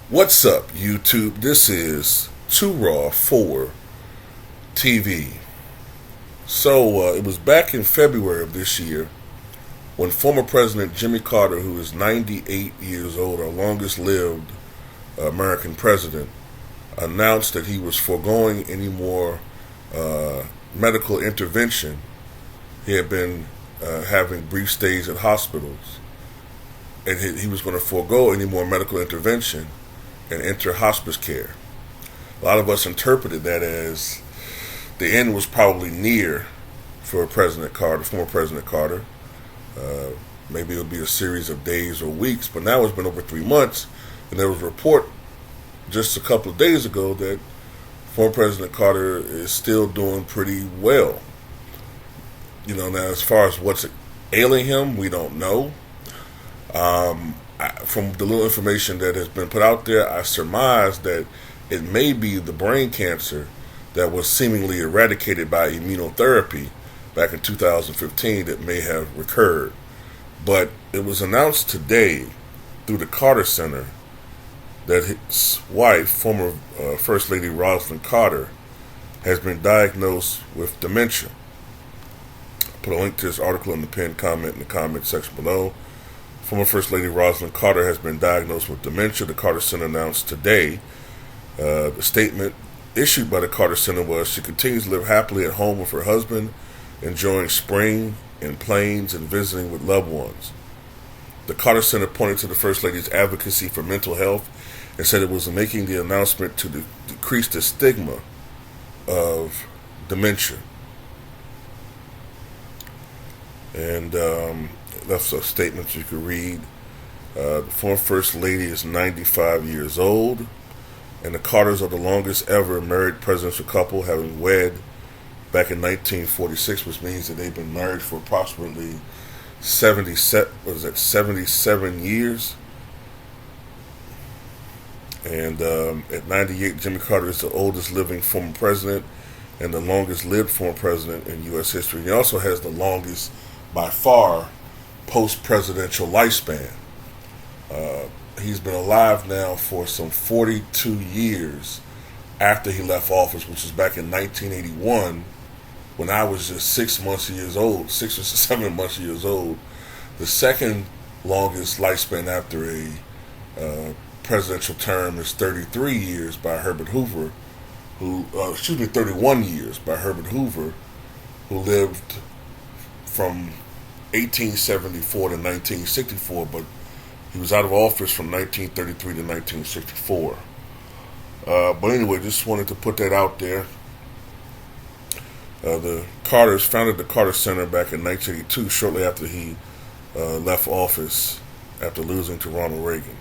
What's up, YouTube? This is Too Raw for TV. It was back in February of this year when former President Jimmy Carter, who is 98 years old, our longest lived American president, announced that he was foregoing any more medical intervention. He had been having brief stays at hospitals, and he was going to forego any more medical intervention and enter hospice care. A lot of us interpreted that as the end was probably near for President Carter, former President Carter. Maybe it would be a series of days or weeks, but now it's been over 3 months, and there was a report just a couple of days ago that former President Carter is still doing pretty well. Now as far as what's ailing him, we don't know. From the little information that has been put out there, I surmise that it may be the brain cancer that was seemingly eradicated by immunotherapy back in 2015 that may have recurred. But it was announced today through the Carter Center that his wife, former First Lady Rosalynn Carter, has been diagnosed with dementia. I'll put a link to this article in the pinned comment in the comment section below. Former First Lady Rosalynn Carter has been diagnosed with dementia. The Carter Center announced today. The statement issued by the Carter Center was she continues to live happily at home with her husband, enjoying spring and planes and visiting with loved ones. The Carter Center pointed to the First Lady's advocacy for mental health and said it was making the announcement to decrease the stigma of dementia. And that's a statement you could read. The former First Lady is 95 years old, and the Carters are the longest ever married presidential couple, having wed back in 1946, which means that they've been married for approximately 77 years. And at 98, Jimmy Carter is the oldest living former president and the longest lived former president in U.S. history. He also has the longest, by far, post-presidential lifespan. He's been alive now for some 42 years after he left office, which was back in 1981 when I was just 6 or 7 months years old. The second longest lifespan after a presidential term is 33 years by Herbert Hoover, 31 years by Herbert Hoover, who lived from 1874 to 1964, but he was out of office from 1933 to 1964. But anyway, just wanted to put that out there. The Carters founded the Carter Center back in 1982, shortly after he left office after losing to Ronald Reagan.